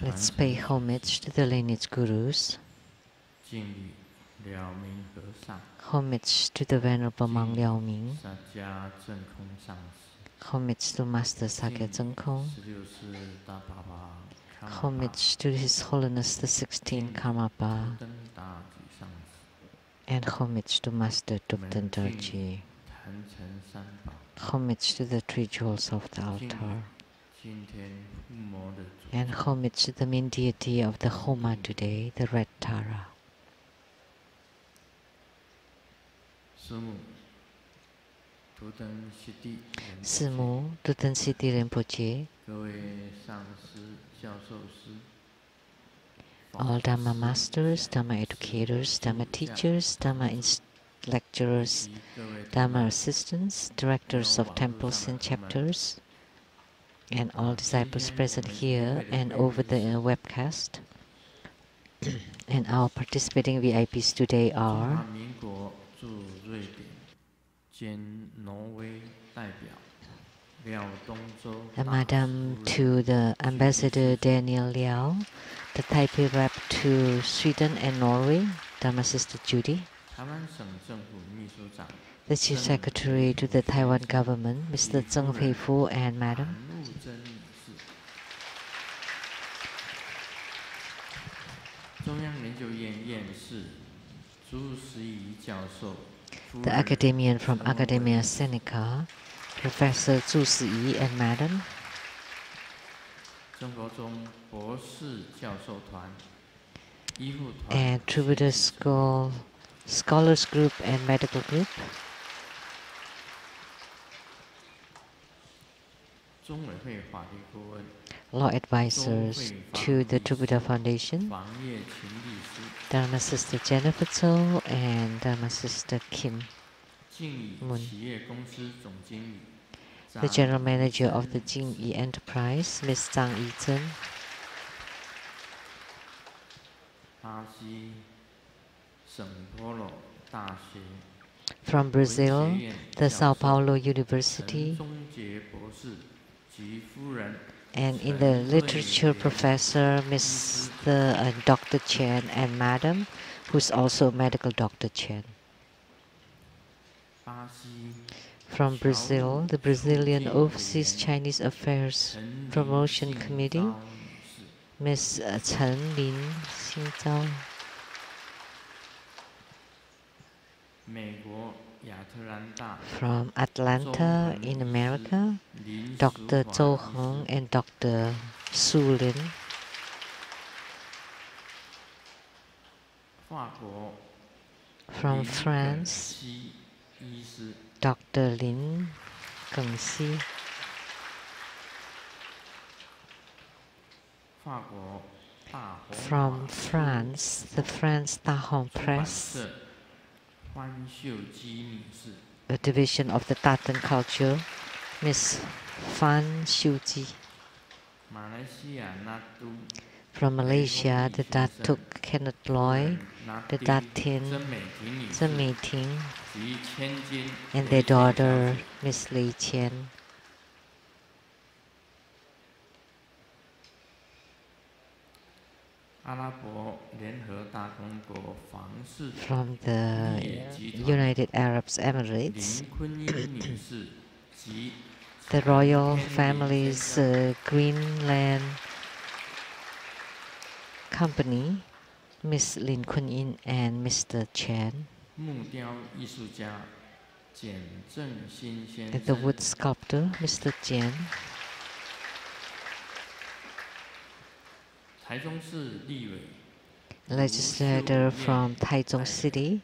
Let's pay homage to the lineage gurus, homage to the Venerable Monk Liao Ming, homage to Master Sakya Zengkong, homage to His Holiness the 16th Karmapa, and homage to Master Dupten Dorji. Homage to the three jewels of the altar, and homage to the main deity of the Homa today, the Red Tara. Simu Duten Siti Rinpoche, all Dhamma masters, Dhamma educators, Dhamma teachers, Dhamma lecturers, Dhamma assistants, directors of temples and chapters, and all disciples present here and over the webcast. And our participating VIPs today are Madam to the Ambassador Daniel Liao, the Taipei rep to Sweden and Norway, Dhamma Sister Judy, the Chief Secretary to the Taiwan government, Mr. Zheng Feifu, and Madam, the academician from Academia Sinica, Professor Zhu Siyi, and Madam, and Troubadour Scholars Group and Medical Group, law advisors to the Troubadour Foundation, Dharma Sister Jennifer Tso and Dharma Sister Kim Moon, the General Manager of the Jingyi Enterprise, Ms. Zhang Yizhen, from Brazil, the Sao Paulo University, and in the literature professor, Mr. and Dr. Chen, and Madam, who's also medical Dr. Chen. From Brazil, the Brazilian Overseas Chinese Affairs Promotion Committee, Ms. Chen Lin Xingzhao. From Atlanta in America, Dr. Zhou Heng and Dr. Su Lin. From France, Dr. Lin Gengxi. From France, the France Dahong Press, a division of the Tatan culture, Ms. Fan Xiuji. From Malaysia, the Datuk Kenneth Loy, the Datin Zhen Meiting, and their daughter, Ms. Lei Qian. From the United Arab Emirates, the royal family's Greenland Company, Miss Lin Kun Yin and Mr. Chen, and the wood sculptor, Mr. Jian, legislator from Taichung City,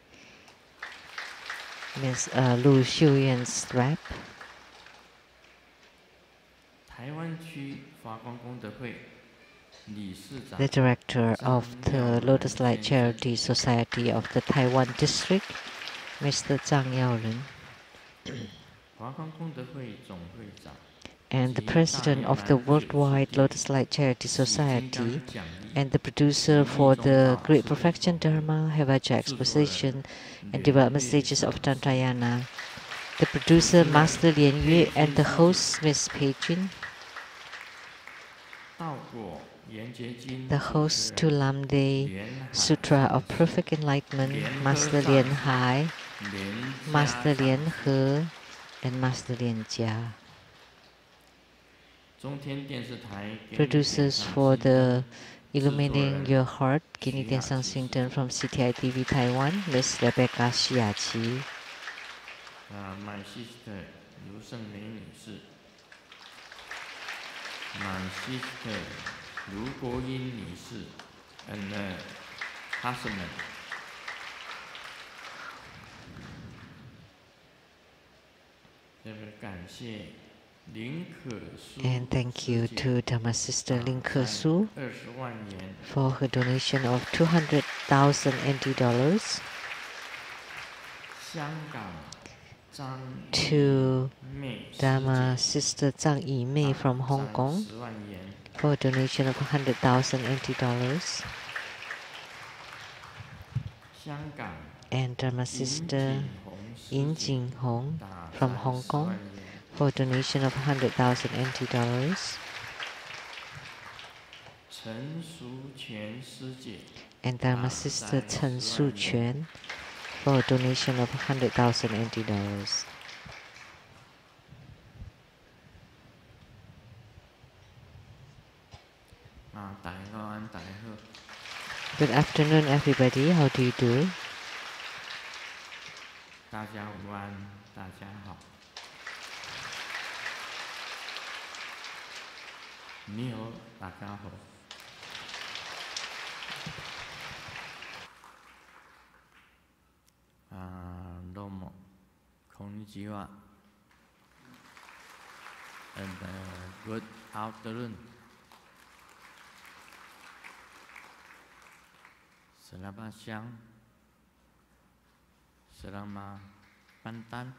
Ms. Lu Xiuyan's rep, the director of the Lotus Light Charity Society of the Taiwan District, Mr. Zhang Yaoren, and the president of the Worldwide Lotus Light Charity Society, and the producer for the Great Perfection Dharma Havaja Exposition and Development Stages of Tantrayana, the producer Master Lian Yue, and the host Miss Pei Jun. the host to Lamdre Sutra of Perfect Enlightenment, Master Lien Hai, Master Lien He, and Master Lien Jia. Producers for the Illuminating Your Heart, Kini Tian Sang Sington from CTI TV Taiwan, Miss Rebecca Xia Qi. My sister Lu Sheng-Yen 女士 My sister Lu Guoyin 女士 and husband. And thank you to Dharma Sister Lin Ke-su for her donation of 200,000 NT dollars. To Dharma Sister Zhang Yi-mei from Hong Kong for a donation of 100,000 NT dollars. And Dharma Sister Yin Jing Hong from Hong Kong for a donation of 100,000 NT dollars. And Dharma Sister Chen Su-Quan for a donation of 100,000 NT dollars. Good afternoon, everybody. How do you do? 大家午安，大家好。你好，大家好。どうも、こんにちは。And good afternoon. Selamat siang. Selamat pantang.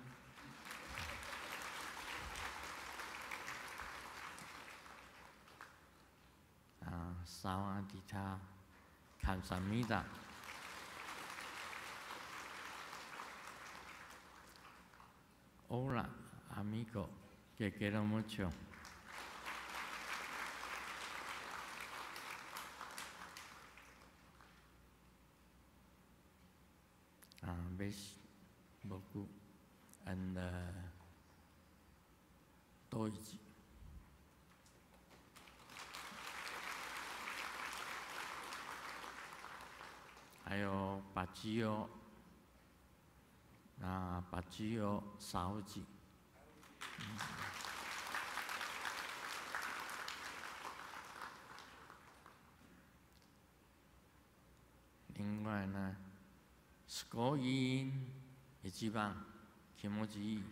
Sawadika, kamsahamnida. Hola, amigo, que quiero mucho. Best beaucoup and Deutsch. Ayo Pachio, Pachio Saoji. 另外呢。すごい一番気持ちいい。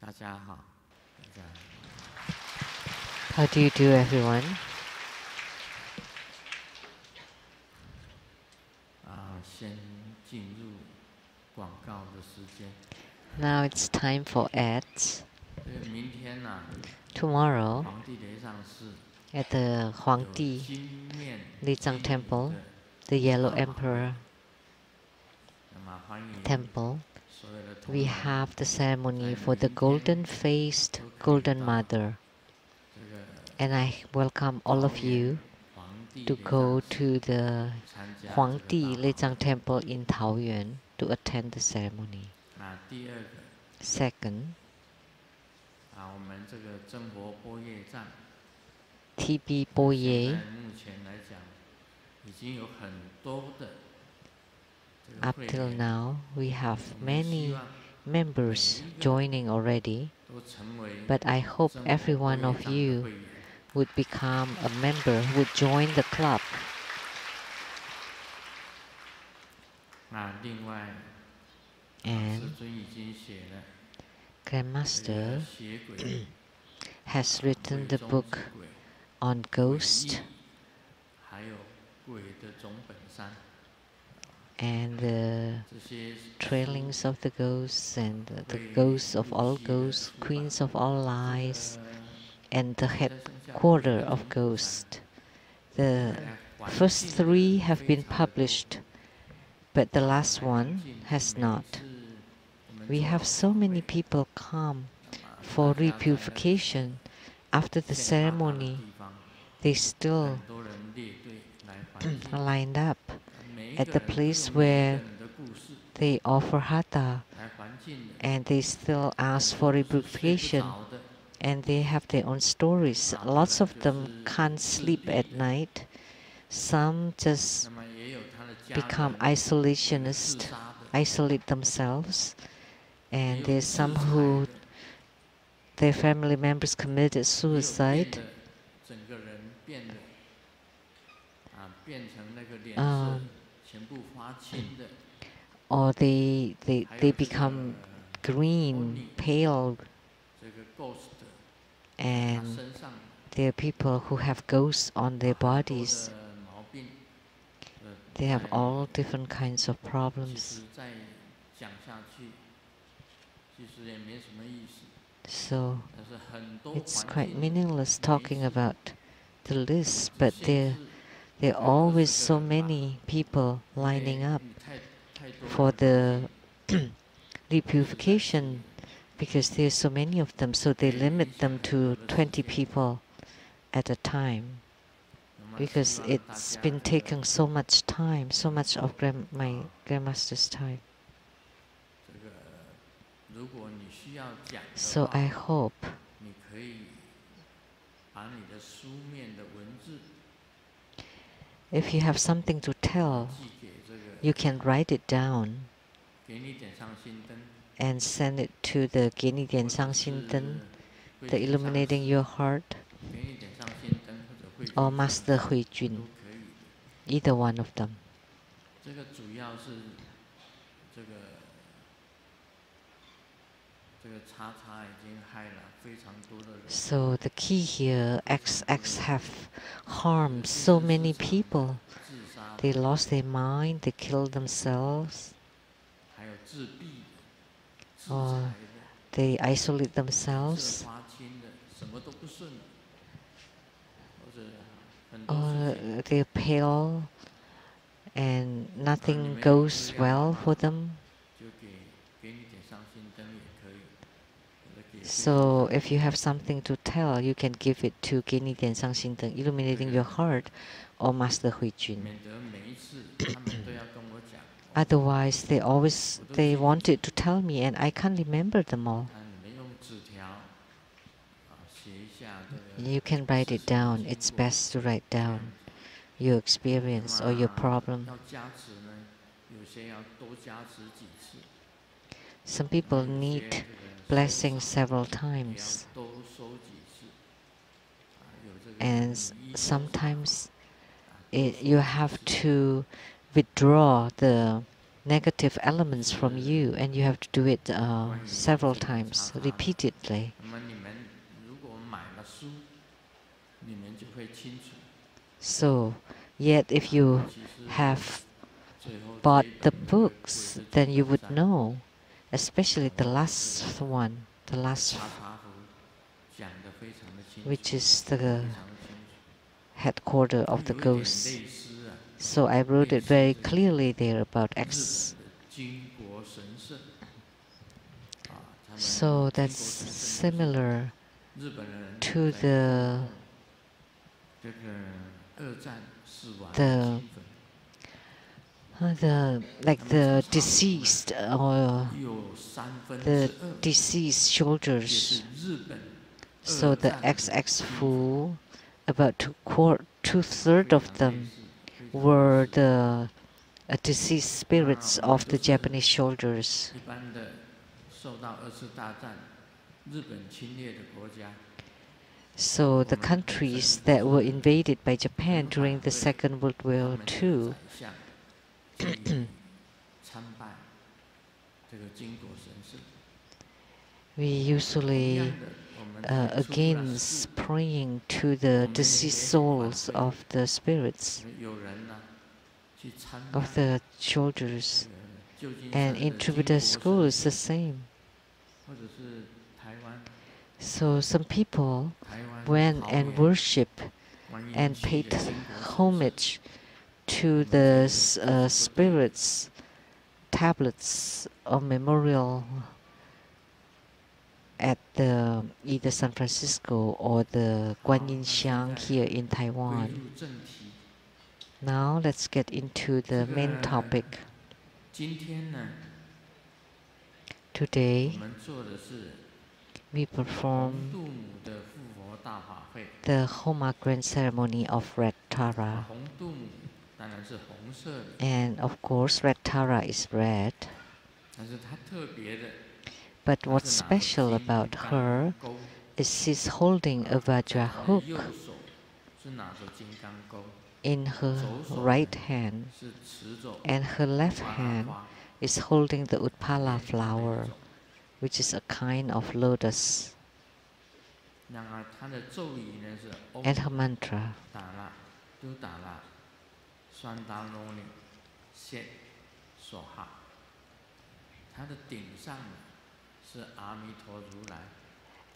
大家好，大家好。 How do you do, everyone? 先进入广告的时间。Now it's time for ads. 明天呢？ Tomorrow, at the Huangdi Lei Tsang Temple, the Yellow Emperor Temple, we have the ceremony for the golden-faced Golden Mother. And I welcome all of you to go to the Huangdi Lei Tsang Temple in Taoyuan to attend the ceremony. Second, TB Boye, up till now we have many members joining already, but I hope every one of you would become a member, would join the club. And Grandmaster has written the book on ghost and the trailings of the ghosts and the ghosts of all ghosts, queens of all lies, and the headquarter of ghosts. The first three have been published, but the last one has not. We have so many people come for repurification. After the ceremony, they still lined up at the place where they offer hatha, and they still ask for repurification, and they have their own stories. Lots of them can't sleep at night. Some just become isolationist, isolate themselves, and there's some who their family members committed suicide. Or they become green, pale, and there are people who have ghosts on their bodies. They have all different kinds of problems. So it's quite meaningless talking about the list, but there are always so many people lining up for the repurification because there's so many of them, so they limit them to 20 people at a time because it's been taking so much time, so much of my grandmaster's time. So I hope if you have something to tell, you can write it down and send it to the 给你点上心灯, the illuminating your heart, or Master Hui Jun, either one of them. So the key here, XX have harmed so many people. They lost their mind, they killed themselves, or they isolate themselves, or they're pale and nothing goes well for them. So if you have something to tell, you can give it to 给你点上心灯, illuminating your heart, or Master Hui Jun. Otherwise, they wanted to tell me, and I can't remember them all. You can write it down. It's best to write down your experience or your problem. Some people need blessing several times, and sometimes you have to withdraw the negative elements from you, and you have to do it several times, repeatedly. So, yet if you have bought the books, then you would know, especially the last one, which is the headquarters of the ghosts. So I wrote it very clearly there about X. So that's similar to the deceased or the deceased soldiers. So the XX Fu, about two-thirds of them were the deceased spirits of the Japanese soldiers. So the countries that were invaded by Japan during the Second World War II, we usually against praying to the deceased souls of the spirits of the soldiers. And in Tribhuta school, it's the same. So some people went and worship and paid homage to the spirits, tablets or memorial at the either San Francisco or the Guanyin Xiang here in Taiwan. Now let's get into the main topic. Today we perform the Homa Grand Ceremony of Red Tara. And of course, Red Tara is red. But what's special about her is she's holding a Vajra hook in her right hand, and her left hand is holding the Utpala flower, which is a kind of lotus. And her mantra.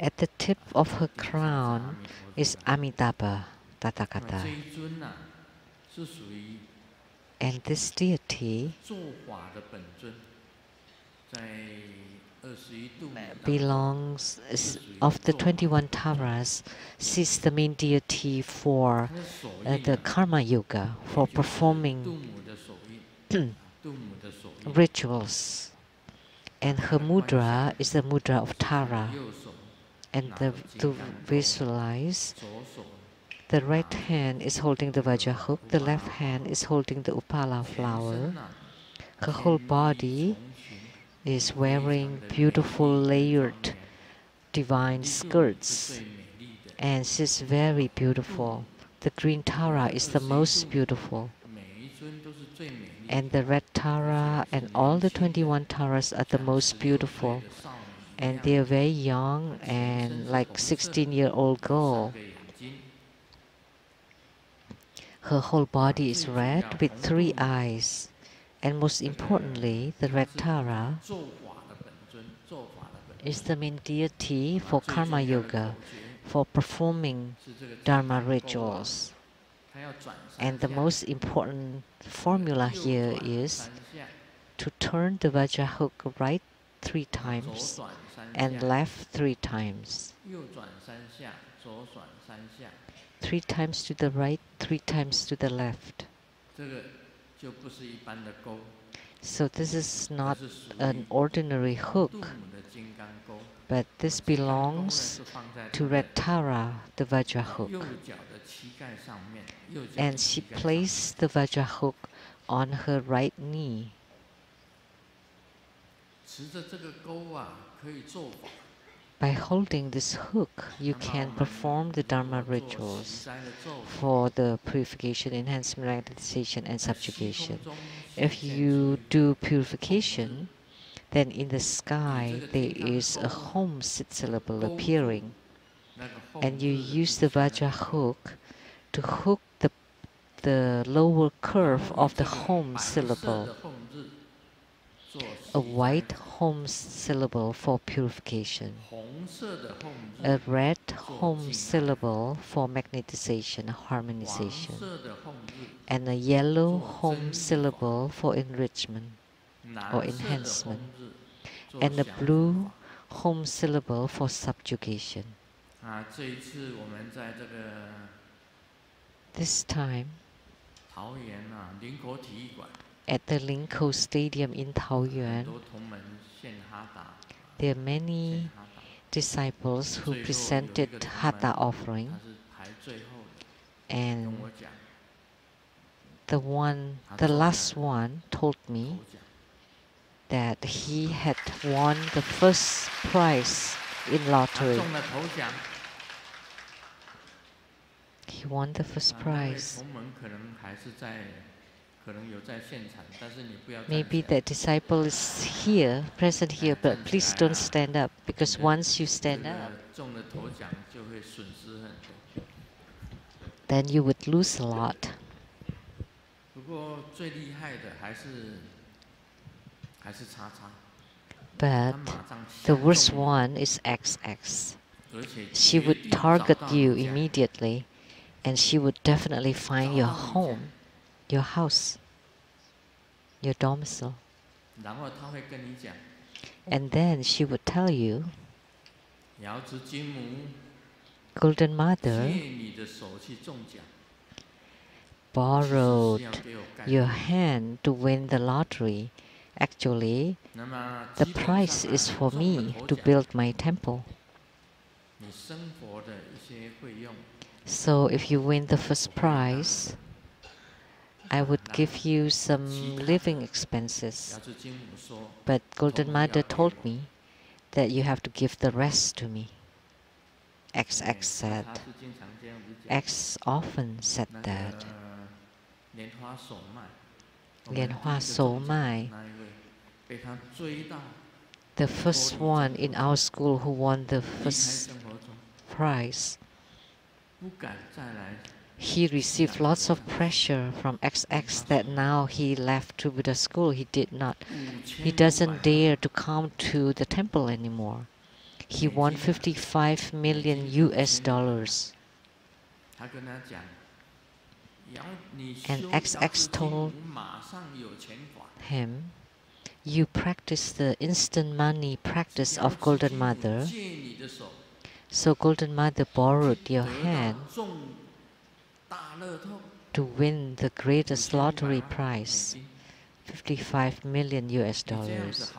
At the tip of her crown is Amitabha Tathagata. And this deity belongs, of the 21 Taras, she's the main deity for the Karma Yoga, for performing rituals. And her mudra is the mudra of Tara. And to visualize, the right hand is holding the Vajra hook, the left hand is holding the Upala flower. Her whole body is wearing beautiful layered divine skirts, and she's very beautiful. The green Tara is the most beautiful. And the red Tara and all the 21 Taras are the most beautiful. And they are very young and like 16-year-old girl. Her whole body is red with 3 eyes. And most importantly, the red Tara is the main deity for Karma Yoga, for performing Dharma rituals. And the most important formula here is to turn the Vajra hook right 3 times and left 3 times. 3 times to the right, 3 times to the left. So this is not an ordinary hook, but this belongs to Red Tara, the Vajra hook. And she placed the Vajra hook on her right knee. By holding this hook, you can perform the Dharma rituals for the purification, enhancement, realization, and subjugation. If you do purification, then in the sky there is a home syllable appearing, and you use the Vajra hook to hook the lower curve of the home syllable, a white home syllable for purification, a red home syllable for magnetization, harmonization, and a yellow home syllable for enrichment or enhancement, and a blue home syllable for subjugation. This time, at the Linko Stadium in Taoyuan, there are many disciples who presented Hatha offering, and the last one told me that he had won the first prize in lottery. He won the first prize. Maybe the disciple is here, present here, but please don't stand up, because once you stand up, then you would lose a lot. But the worst one is XX. She would target you immediately, and she would definitely find your home, your house, your domicile. And then she would tell you Golden Mother borrowed your hand to win the lottery. Actually, the price is for me to build my temple. So if you win the first prize, I would give you some living expenses. But Golden Mother told me that you have to give the rest to me. XX said. X often said that. Lianhua Shou Mai, the first one in our school who won the first prize, he received lots of pressure from XX that now he left to Buddha school. He doesn't dare to come to the temple anymore. He won 55 million US dollars. And XX told him, you practice the instant money practice of Golden Mother. So Golden Mother borrowed your hand to win the greatest lottery prize, 55 million US dollars.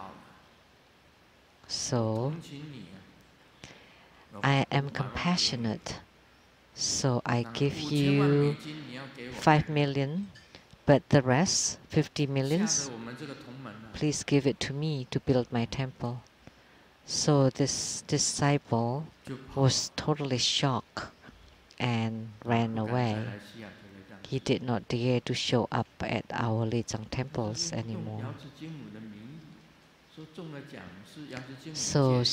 So I am compassionate. So I give you 5 million, but the rest, 50 millions, please give it to me to build my temple. So this disciple was totally shocked and ran away. He did not dare to show up at our Lei Tsang temples anymore. So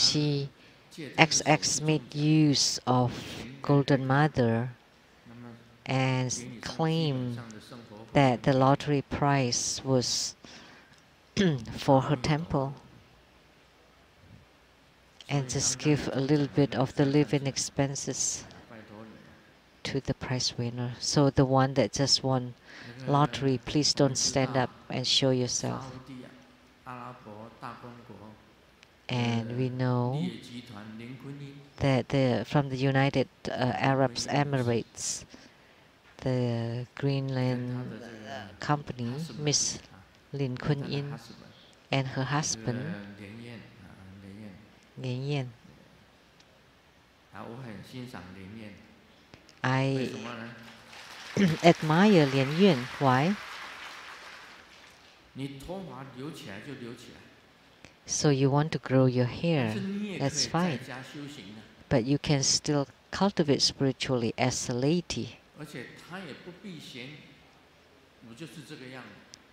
XX made use of Golden Mother and claimed that the lottery prize was for her temple, and just give a little bit of the living expenses to the prize winner. So the one that just won lottery, please don't stand up and show yourself. And we know that from the United Arab Emirates, the Greenland company, Miss Lin Kun-in, and her husband, Sheng-Yen. I admire Lian Yuan. Why? So you want to grow your hair, that's fine. But you can still cultivate spiritually as a lady.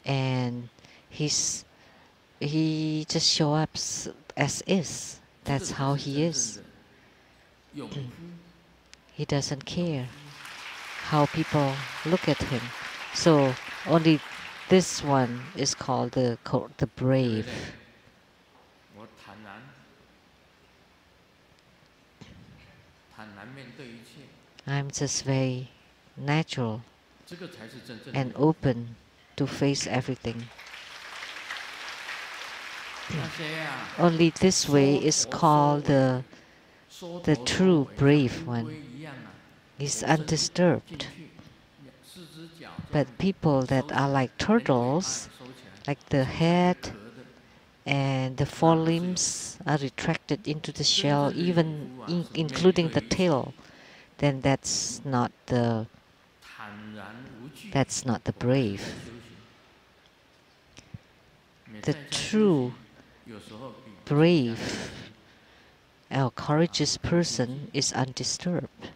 And he just show up as is. That's how he is. He doesn't care how people look at him. So only this one is called the brave. I'm just very natural and open to face everything. Only this way is called the true brave one. He's undisturbed. But people that are like turtles, like the head and the forelimbs are retracted into the shell, even including the tail, then that's not the brave. The true brave or courageous person is undisturbed.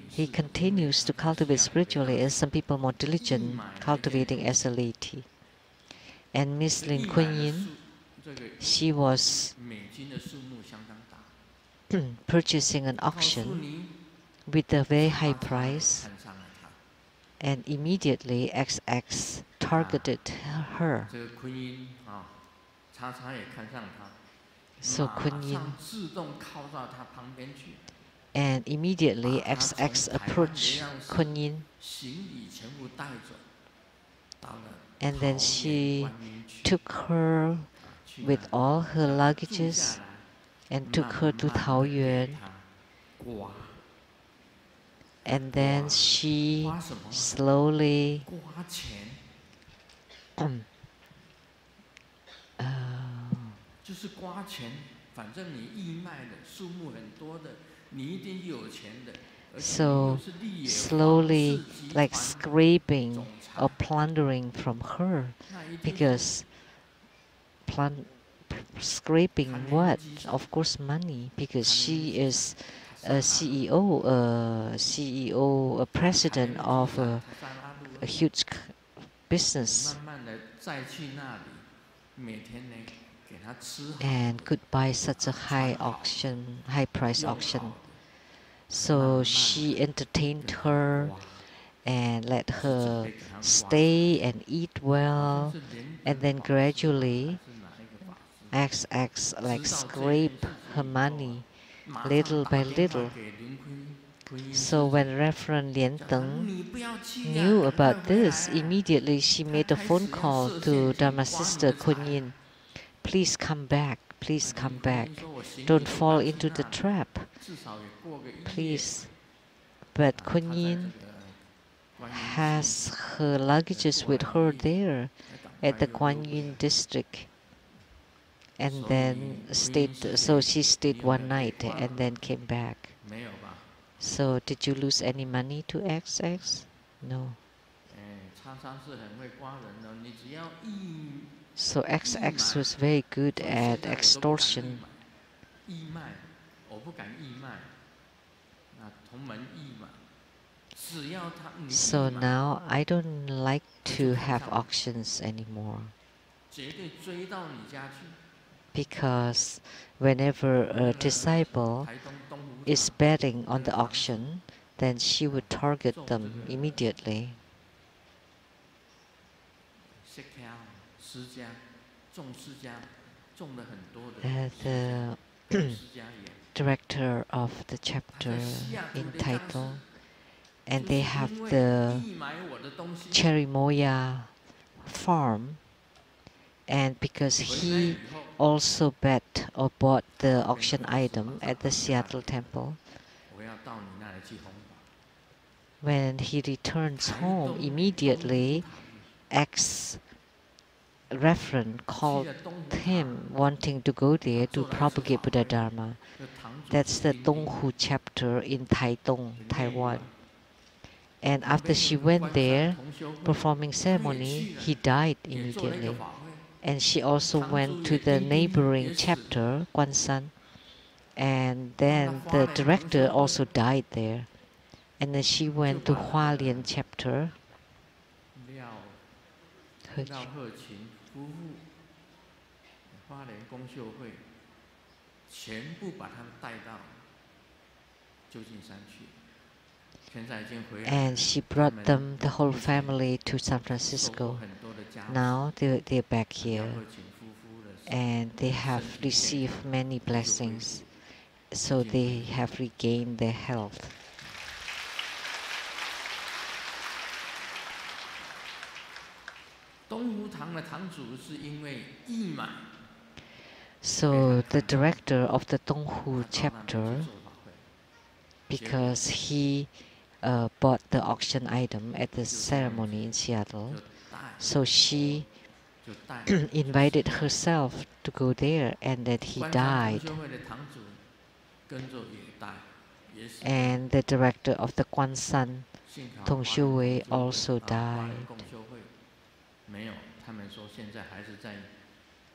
He continues to cultivate spiritually, as some people more diligent cultivating as a lady. And Miss Lin Kun-in, she was purchasing an auction with a very high price, and immediately XX targeted her. So Kun-in, and immediately XX approached Kun-in, and then she took her with all her luggages and took her to Taoyuan. And then she slowly so slowly like scraping or plundering from her, because scraping what? Of course money, because she is a CEO, a president of a huge business, and could buy such a high price auction. So she entertained her and let her stay and eat well, and then gradually like scrape her money little by little. So when Reverend Lien Teng knew about this, immediately she made a phone call to Dharma sister Kuan Yin. Please come back, please come back. Don't fall into the trap, please. But Kuan Yin has her luggages with her there at the Guan Yin district, and then so she stayed one night and then came back. So did you lose any money to XX? No. So XX was very good at extortion. So now I don't like to have auctions anymore, because whenever a disciple is betting on the auction, then she would target them immediately. The director of the chapter in title, and they have the Cherimoya farm, and because he also bet or bought the auction item at the Seattle temple, when he returns home, immediately ex-reverend called him wanting to go there to propagate Buddha Dharma. That's the Donghu chapter in Taitung, Taiwan. And after she went there, performing ceremony, he died immediately. And she also went to the neighboring chapter, Guanshan, and then the director also died there. And then she went to Hualien chapter. And she brought them, the whole family, to San Francisco. Now they're back here, and they have received many blessings, so they have regained their health. So the director of the Donghu chapter, because he bought the auction item at the ceremony in Seattle, so she invited herself to go there, and then he died. And the director of the Guanshan, Tong Xiuwei, also died.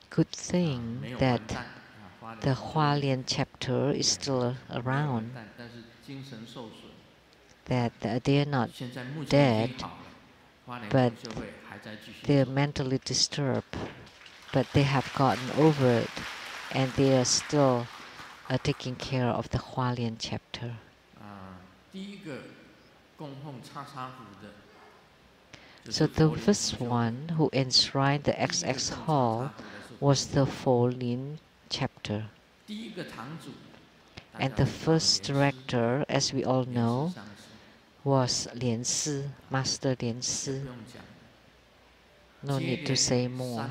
Good thing that the Hualien chapter is still around, that they are not dead, but they're mentally disturbed, but they have gotten over it, and they are still taking care of the Hualien chapter. So the first one who enshrined the XX Hall was the Folin chapter. And the first director, as we all know, was Lian Si, Master Lian Si. No need to say more.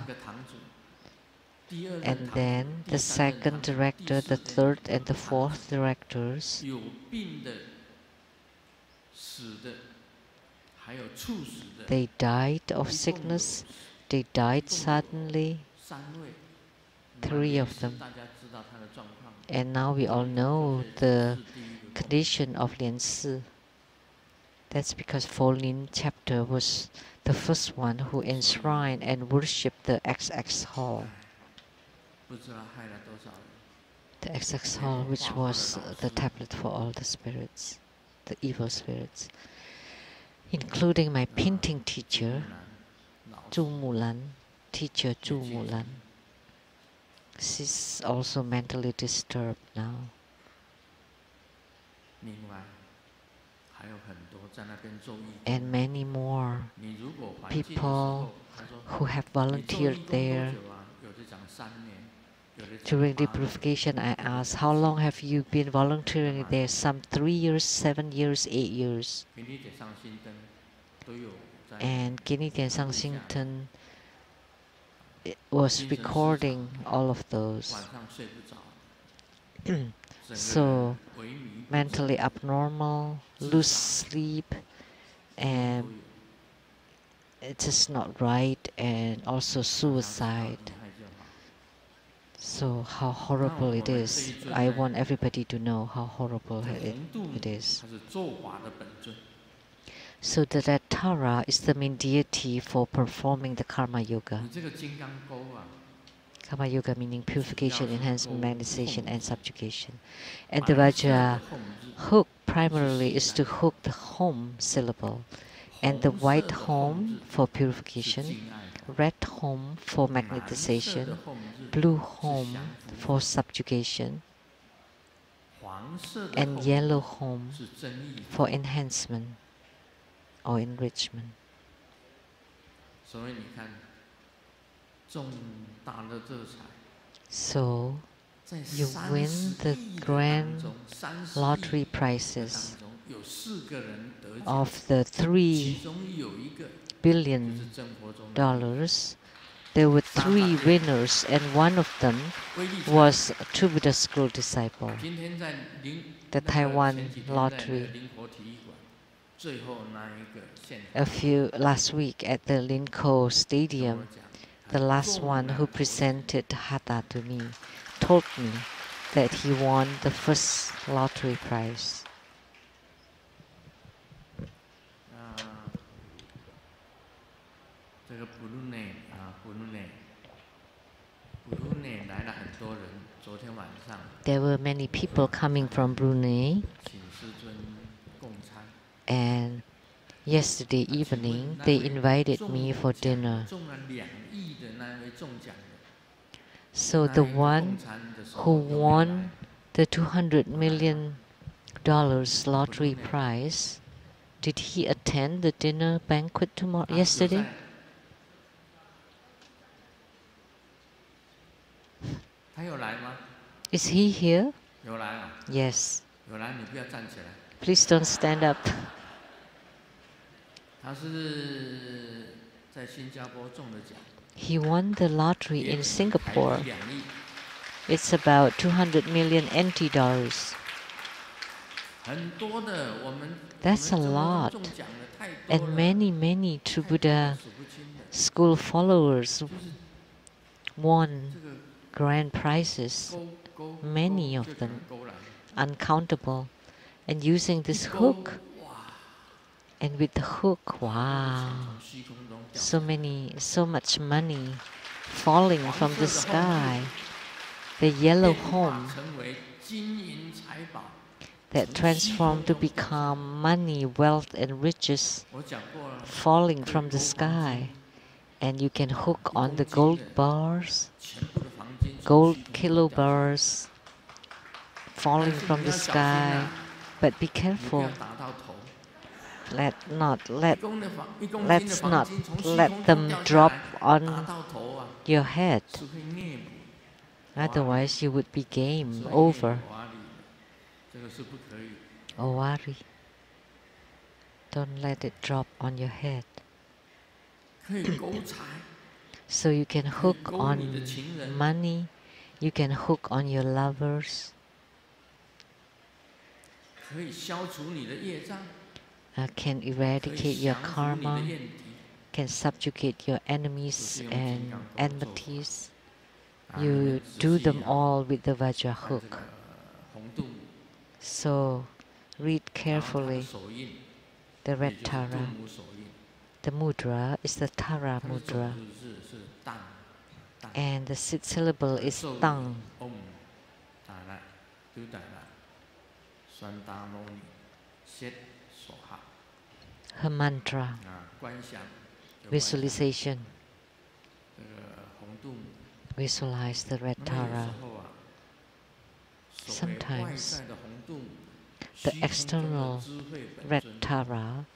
And then the second director, the third and the fourth directors, they died of sickness, they died suddenly, 3 of them. And now we all know the condition of Lian Si. That's because Folin chapter was the first one who enshrined and worshipped the XX hall. The XX hall, which was the tablet for all the spirits, the evil spirits, including my painting teacher, Zhu Mulan, teacher Zhu Mulan. She's also mentally disturbed now. And many more people who have volunteered there. During the purification, I asked, how long have you been volunteering there? Some 3 years, 7 years, 8 years. And Kini Tian Sang Xington was recording all of those. So, mentally abnormal, lose sleep, and it's just not right, and also suicide. So how horrible it is. I want everybody to know how horrible it is. So the Red Tara is the main deity for performing the Karma Yoga. Karma Yoga meaning purification, enhancement, magnetization, and subjugation. And the Vajra hook primarily is to hook the Hom syllable. And the white Hom for purification, red Hom for magnetization, blue Hom for subjugation, and yellow Hom for enhancement or enrichment. So you win the grand lottery prizes of the $3 billion. There were 3 winners, and one of them was a True Buddha School disciple. The Taiwan lottery. Last week at the Linko Stadium, the last one who presented Hatha to me told me that he won the first lottery prize. There were many people coming from Brunei, and yesterday evening they invited me for dinner. So the one who won the $200 million lottery prize, did he attend the dinner banquet yesterday? Is he here? Yes. Please don't stand up. He won the lottery in Singapore. It's about 200 million NT dollars. That's a lot. And many True Buddha school followers won grand prizes, many of them, uncountable, and using this hook. And with the hook, wow, so much money falling from the sky. The yellow Hom that transformed to become money, wealth, and riches falling from the sky. And you can hook on the gold bars, gold kilo bars falling from the sky. But be careful. Let's not let them drop on your head. Otherwise you would be game over. Owari. Don't let it drop on your head. So you can hook on money, you can hook on your lovers, can eradicate your karma, can subjugate your enemies and enmities. You do them all with the Vajra hook. So read carefully the red Tara. The mudra is the Tara mudra. And the sixth syllable is Tang. Her mantra, visualization. Visualize the red Tara. Sometimes the external red Tara,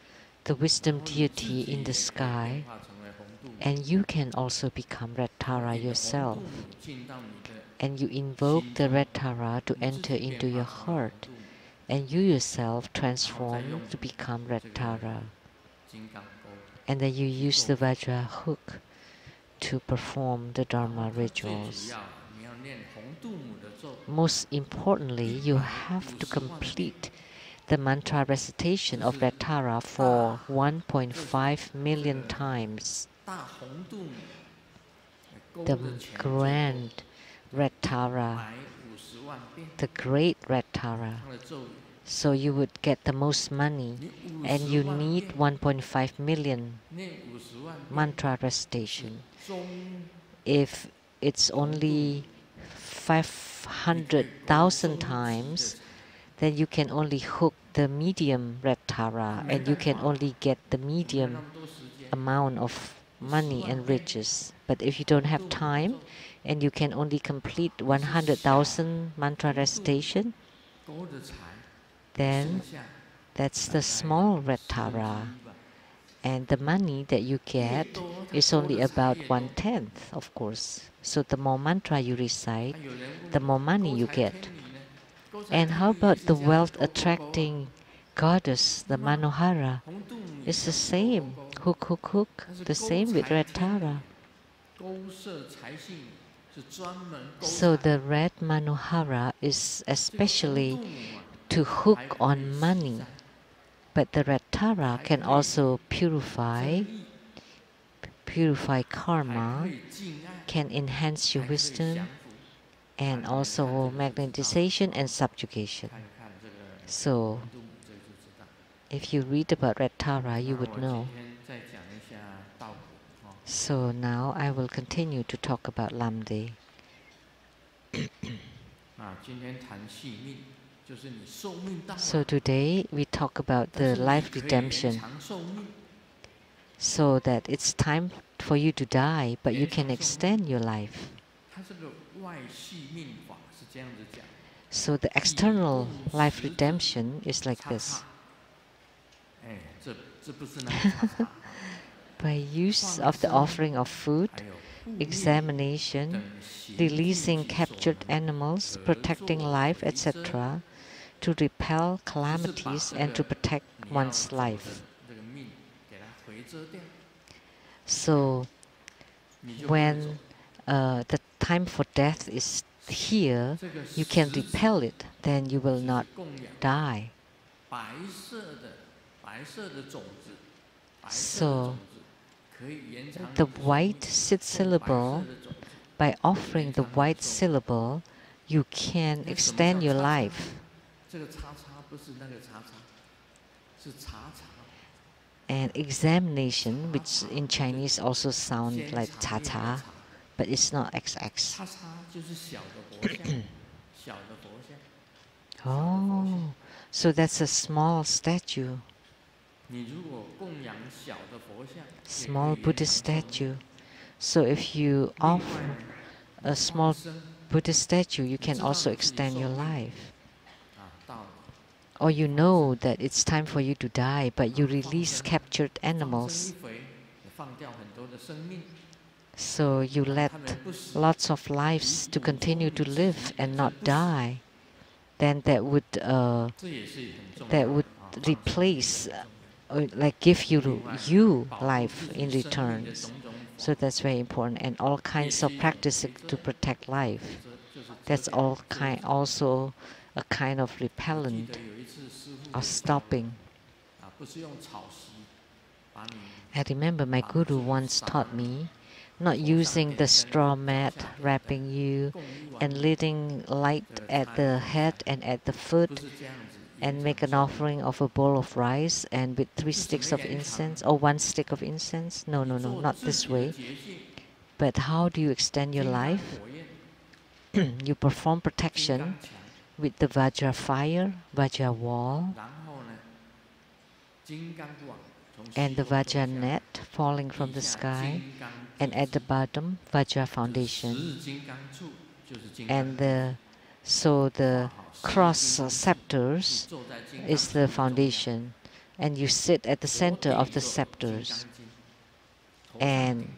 the wisdom deity in the sky, and you can also become red Tara yourself. And you invoke the red Tara to enter into your heart, and you yourself transform to become red Tara. And then you use the Vajra hook to perform the Dharma rituals. Most importantly, you have to complete the mantra recitation of red Tara for 1.5 million times. The grand red Tara, the great red Tara. So you would get the most money, and you need 1.5 million mantra recitation. If it's only 500,000 times, then you can only hook the medium red Tara, and you can only get the medium amount of money and riches. But if you don't have time, and you can only complete 100,000 mantra recitation, then that's the small red Tara. And the money that you get is only about 1/10, of course. So the more mantra you recite, the more money you get. And how about the wealth-attracting goddess, the Manohara? It's the same. Hook, hook, hook. The same with red Tara. So the red Manohara is especially to hook on money. But the red Tara can also purify karma, can enhance your wisdom, and also magnetization and subjugation. So, if you read about red Tara, you would know. So now I will continue to talk about Lamdre. So today we talk about the life redemption. So that it's time for you to die, but you can extend your life. So the external life redemption is like this. By use of the offering of food, examination, releasing captured animals, protecting life, etc., to repel calamities and to protect one's life. So, when the time for death is here, you can repel it, then you will not die. So, the white sixth syllable, by offering the white syllable, you can extend your life. And examination, which in Chinese also sound like cha cha, but it's not XX. Oh, so that's a small statue. Small Buddhist statue. So if you offer a small Buddhist statue, you can also extend your life. Or you know that it's time for you to die, but you release captured animals. So you let lots of lives to continue to live and not die. Then that would replace, like give you life in return. So that's very important. And all kinds of practices to protect life. That's also a kind of repellent or stopping. I remember my guru once taught me not using the straw mat wrapping you and leading light at the head and at the foot and make an offering of a bowl of rice and with 3 sticks of incense or 1 stick of incense. No, not this way. But how do you extend your life? You perform protection with the Vajra fire, Vajra wall, and the Vajra net falling from the sky, and at the bottom, Vajra foundation. And so the cross scepters is the foundation, and you sit at the center of the scepters. And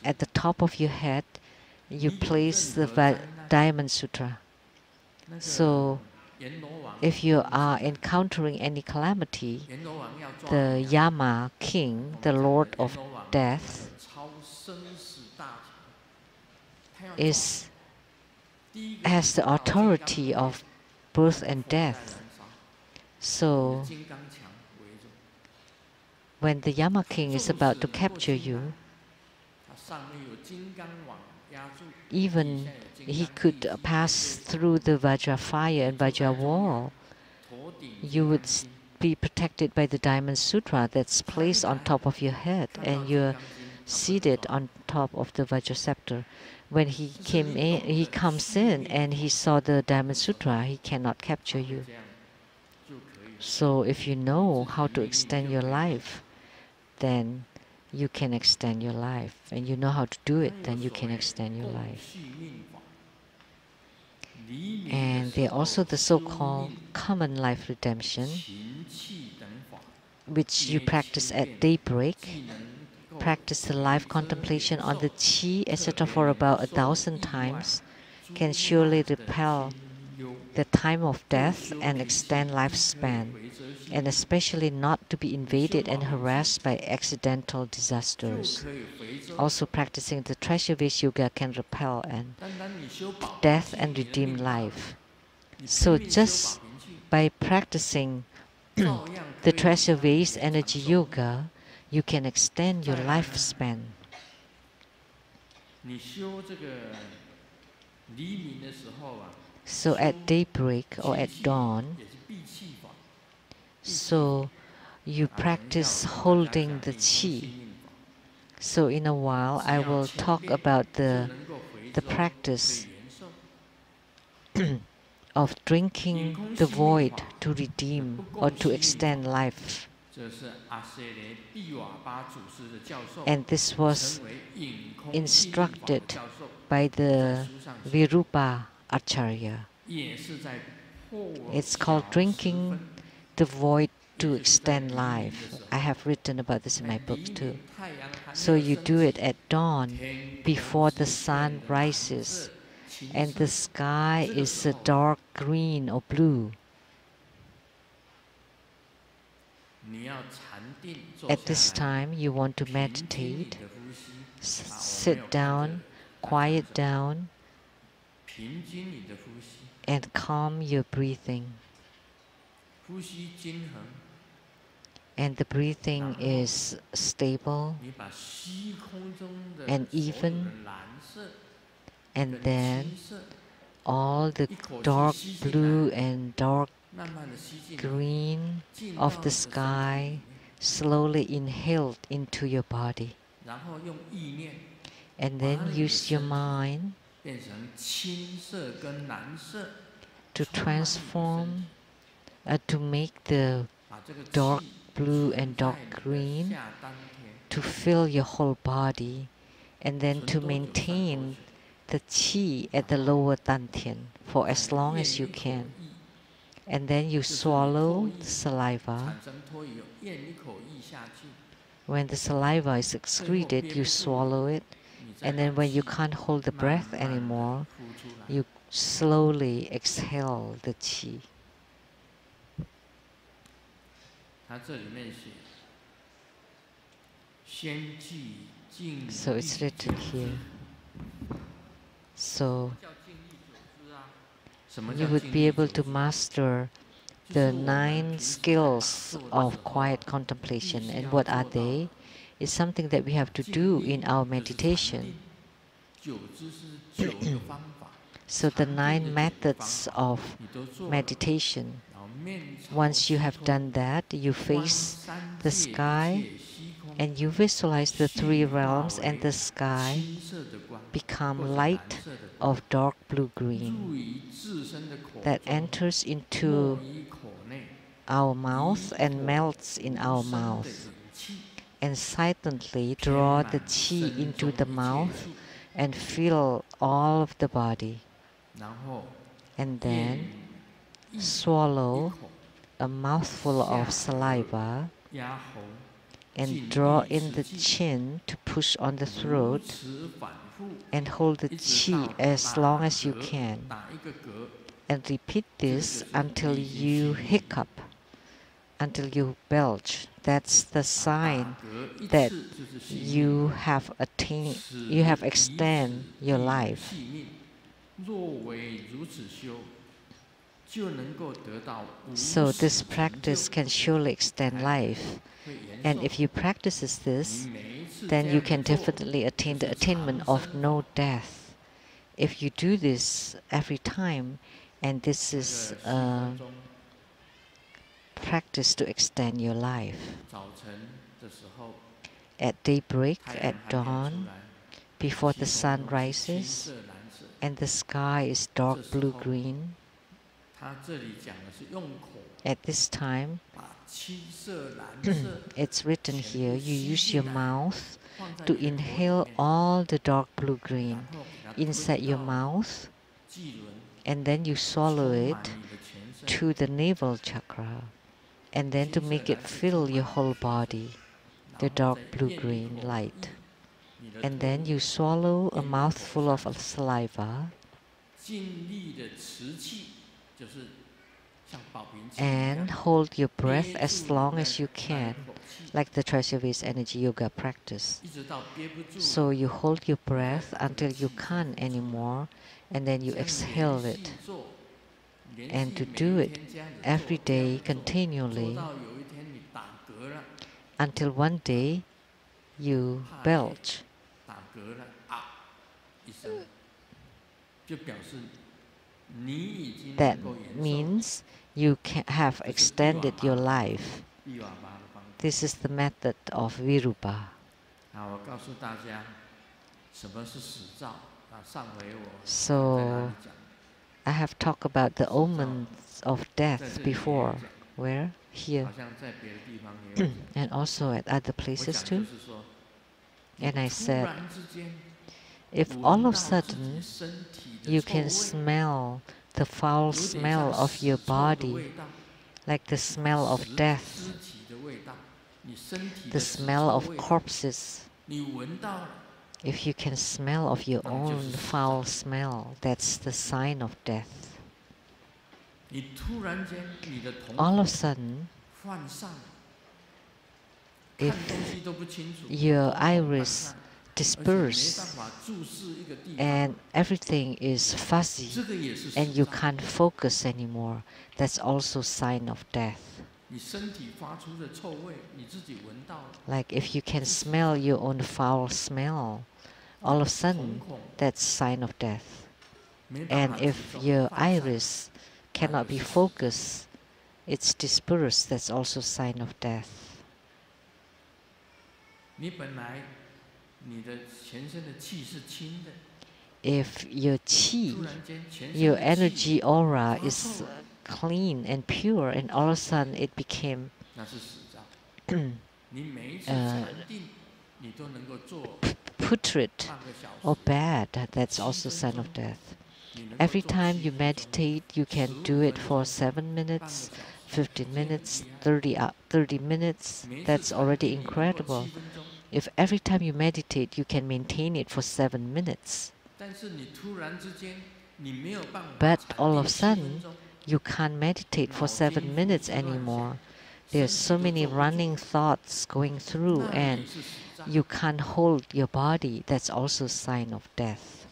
at the top of your head, you place the Diamond Sutra. So if you are encountering any calamity, the Yama king, the Lord of Death, has the authority of birth and death. So when the Yama king is about to capture you, even he could pass through the Vajra fire and Vajra wall, you would be protected by the Diamond Sutra that's placed on top of your head, and you're seated on top of the Vajra scepter. When he comes in and he saw the Diamond Sutra, he cannot capture you. So if you know how to extend your life, then you can extend your life. And you know how to do it, then you can extend your life. And there are also the so-called common life redemption, which you practice at daybreak. Practice the life contemplation on the qi, etc. for about 1,000 times, can surely repel the time of death and extend lifespan, and especially not to be invaded and harassed by accidental disasters. Also, practicing the treasure vase yoga can repel and death and redeem life. So just by practicing the treasure vase energy yoga, you can extend your lifespan. So at daybreak or at dawn, so you practice holding the qi. So in a while, I will talk about the practice of drinking the void to redeem or to extend life. And this was instructed by the Virupa Acharya. It's called drinking the void to extend life. I have written about this in my book too. So you do it at dawn before the sun rises and the sky is a dark green or blue. At this time, you want to meditate, sit down, quiet down, and calm your breathing. And the breathing is stable and even, and then all the dark blue and dark green of the sky slowly inhaled into your body. And then use your mind to transform, to make the dark blue and dark green to fill your whole body, and then to maintain the qi at the lower dantian for as long as you can. And then you swallow the saliva. When the saliva is excreted, you swallow it. And then when you can't hold the breath anymore, you slowly exhale the qi. So it's written here. So you would be able to master the 9 skills of quiet contemplation. And what are they? It's something that we have to do in our meditation. So the 9 methods of meditation. Once you have done that, you face the sky and you visualize the 3 realms, and the sky become light of dark blue-green that enters into our mouth and melts in our mouth, and silently draw the qi into the mouth and fill all of the body, and then swallow a mouthful of saliva and draw in the chin to push on the throat and hold the qi as long as you can, and repeat this until you hiccup, until you belch. That's the sign that you have attained, you have extended your life. So this practice can surely extend life. And if you practice this, then you can definitely attain the attainment of no death. If you do this every time, and this is practice to extend your life. At daybreak, at dawn, before the sun rises, and the sky is dark blue-green, at this time, it's written here, you use your mouth to inhale all the dark blue-green inside your mouth, and then you swallow it to the navel chakra, and then to make it fill your whole body, the dark blue-green light. And then you swallow a mouthful of saliva and hold your breath as long as you can, like the treasure vase energy yoga practice. So you hold your breath until you can't anymore, and then you exhale it. And to do it every day continually until one day you belch. That means you have extended your life. This is the method of Virupa. So I have talked about the omens of death before. Where? Here. And also at other places too. And I said, if all of a sudden you can smell the foul smell of your body, like the smell of death, the smell of corpses, if you can smell of your own foul smell, that's the sign of death. All of a sudden, if your iris disperse and everything is fuzzy and you can't focus anymore, that's also sign of death. Like if you can smell your own foul smell, all of a sudden that's sign of death. And if your iris cannot be focused, it's dispersed, that's also sign of death. If your qi, your energy aura is clean and pure, and all of a sudden it became putrid or bad, that's also sign of death. Every time you meditate, you can do it for 7 minutes, 15 minutes, 30 minutes. That's already incredible. If every time you meditate, you can maintain it for 7 minutes. But all of a sudden, you can't meditate for 7 minutes anymore. There's so many running thoughts going through, and you can't hold your body. That's also a sign of death.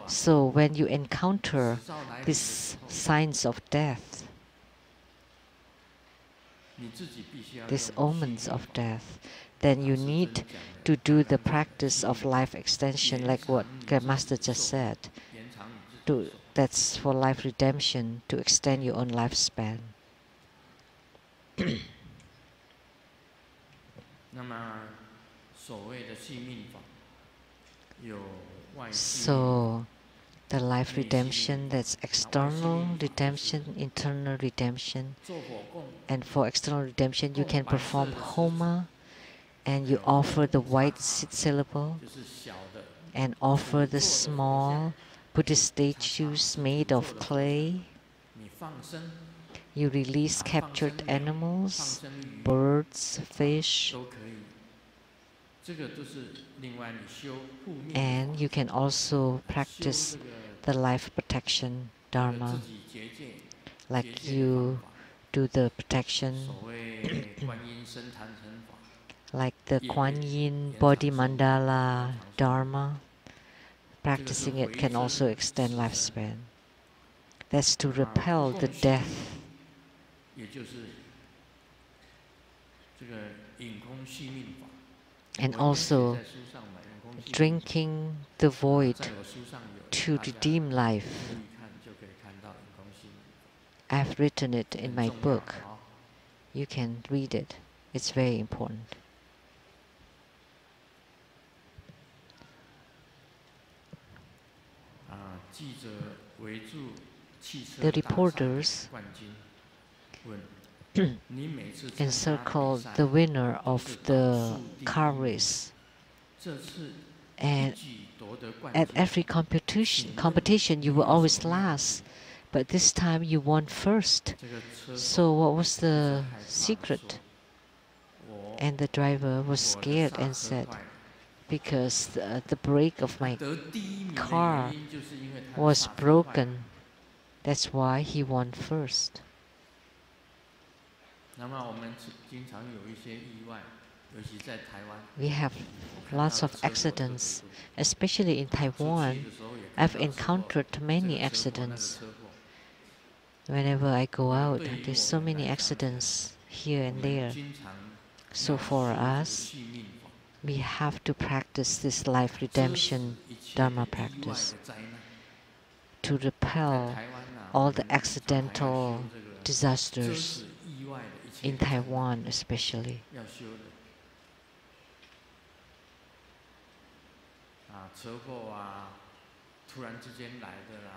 So when you encounter these signs of death, these omens of death, then you need to do the practice of life extension, like what Grandmaster just said. That's for life redemption, to extend your own lifespan. So the life redemption, that's external redemption, internal redemption. And for external redemption, you can perform Homa, and you offer the white seed syllable, and offer the small Buddhist statues made of clay. You release captured animals, birds, fish. And you can also practice the life protection Dharma, like you do the protection, like the Kuan Yin Body Mandala Dharma. Practicing it can also extend lifespan. That's to repel the death. And also drinking the void to redeem life. I've written it in my book. You can read it. It's very important. The reporters encircled the winner of the car race, and at every competition you were always last, but this time you won first. So what was the secret? And the driver was scared and said, because the brake of my car was broken, that's why he won first. We have lots of accidents, especially in Taiwan. I've encountered many accidents. Whenever I go out, there's so many accidents here and there. So for us, we have to practice this life redemption Dharma practice to repel all the accidental disasters in Taiwan especially.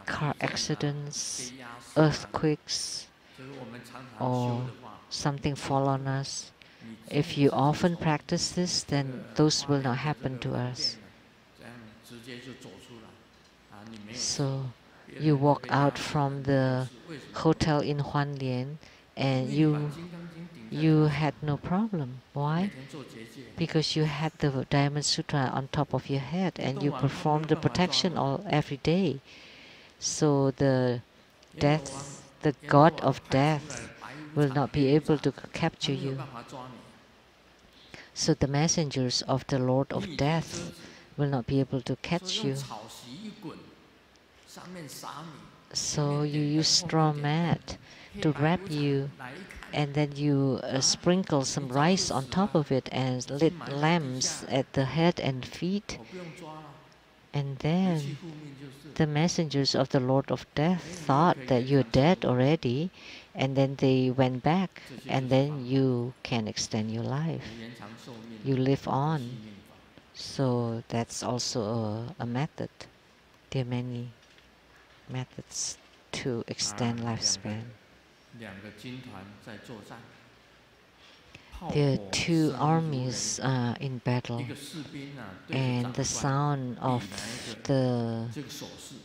Car accidents, earthquakes, or something fall on us. If you often practice this, then those will not happen to us. So you walk out from the hotel in Huanlian and you had no problem. Why? Because you had the Diamond Sutra on top of your head and you performed the protection every day. So the god of death will not be able to capture you. So the messengers of the Lord of Death will not be able to catch you. So you use straw mat to wrap you, and then you sprinkle some rice on top of it and lit lamps at the head and feet. And then the messengers of the Lord of Death thought that you're dead already, and then they went back, and then you can extend your life. You live on. So that's also a method. There are many methods to extend lifespan. There are two armies in battle, and the sound of the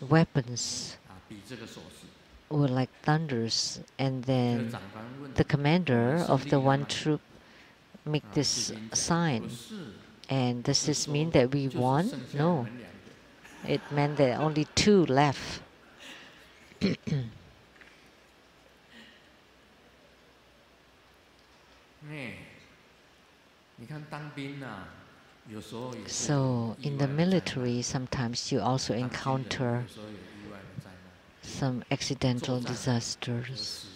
weapons were like thunders, and then the commander of the one troop make this sign. And does this mean that we won? No. It meant that only two left. 。 . 。 。 . 。 . 。 . 。 . 。 . 。 . 。 . 。 。 . 。 。 . 。 。 . 。 。 . 。 。 . 。 。 . 。 。 . 。 。 . 。 。 . 。 。 . 。 。 . 。 . 。 . 。 . . So in the military, sometimes you also encounter some accidental disasters.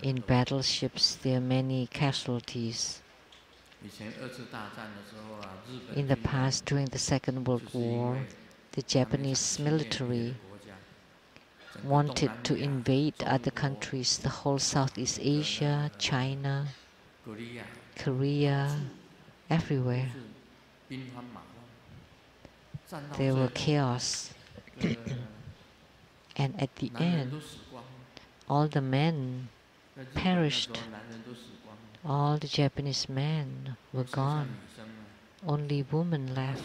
In battleships, there are many casualties. In the past, during the Second World War, the Japanese military wanted to invade other countries, the whole Southeast Asia, China, Korea, everywhere. There were chaos. And at the end, all the men perished. All the Japanese men were gone. Only women left.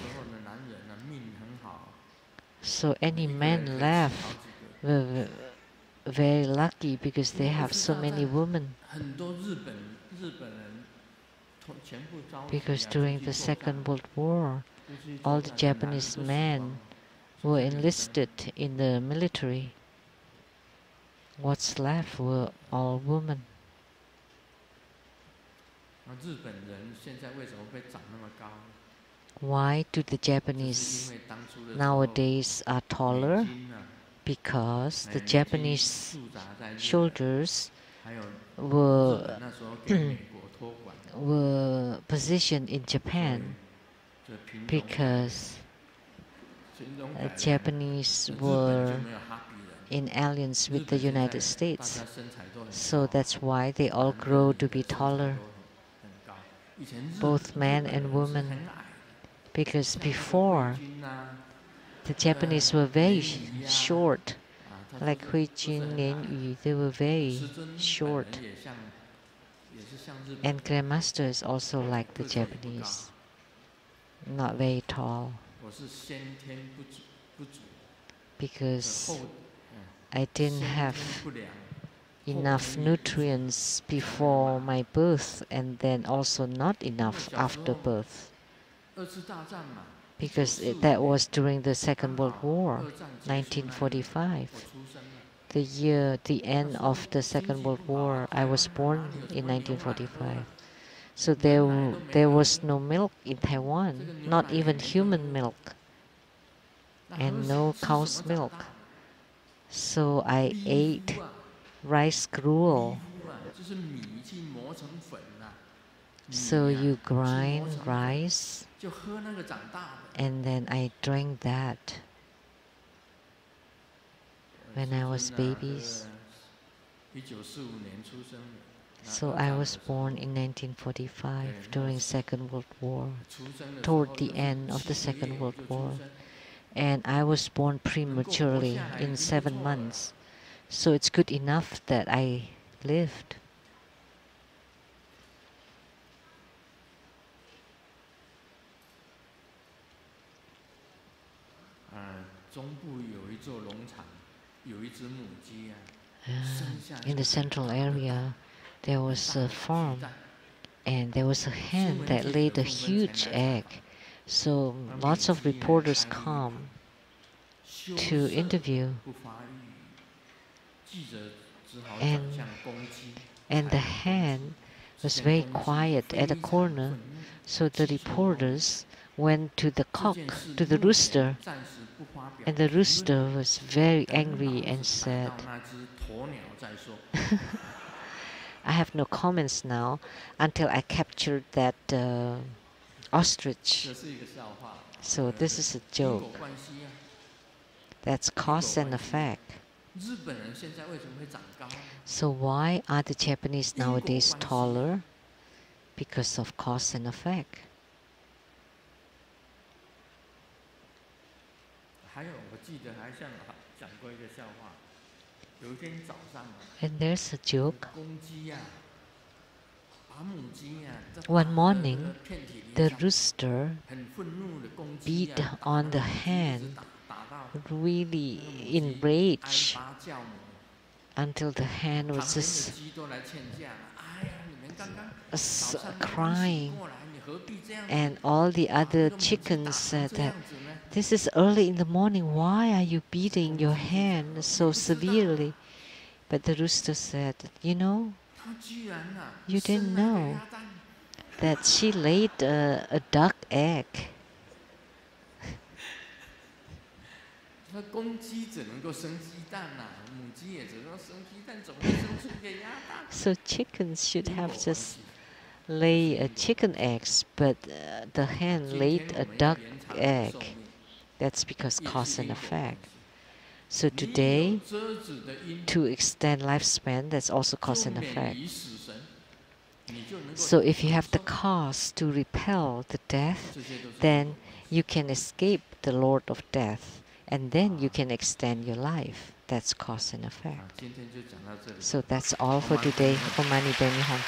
So any men left were very lucky because they have so many women. Because during the Second World War, all the Japanese men were enlisted in the military. What's left were all women. Why do the Japanese nowadays are taller? Because the Japanese soldiers were positioned in Japan because Japanese were in alliance with the United States. So that's why they all grow to be taller, both men and women. Because before, the Japanese were very short, like Hui Jin, Lien Yu, they were very short. And Grandmaster is also like the Japanese, not very tall. Because I didn't have enough nutrients before my birth, and then also not enough after birth. Because that was during the Second World War, 1945. The end of the Second World War. I was born in 1945. So there was no milk in Taiwan, not even human milk, and no cow's milk. So I ate rice gruel. So you grind rice, and then I drank that when I was babies. So I was born in 1945 during Second World War, toward the end of the Second World War. And I was born prematurely in 7 months. So it's good enough that I lived. In the central area, there was a farm, and there was a hen that laid a huge egg. So lots of reporters come to interview. And the hen was very quiet at a corner, so the reporters went to the cock, to the rooster, and the rooster was very angry and said, I have no comments now until I captured that ostrich. So this is a joke. That's cause and effect. So why are the Japanese nowadays taller? Because of cause and effect. And there's a joke. One morning, the rooster beat on the hen, really enraged, until the hen was just crying. And all the other chickens said that, this is early in the morning, why are you beating your hen so severely? But the rooster said, you know, You didn't know that she laid a duck egg. So chickens should have just lay a chicken eggs, but the hen laid a duck egg. That's because cause and effect. So today, to extend lifespan, that's also cause and effect. So if you have the cause to repel the death, then you can escape the Lord of Death, and then you can extend your life. That's cause and effect. So that's all for today. Om Mani Padme Hum.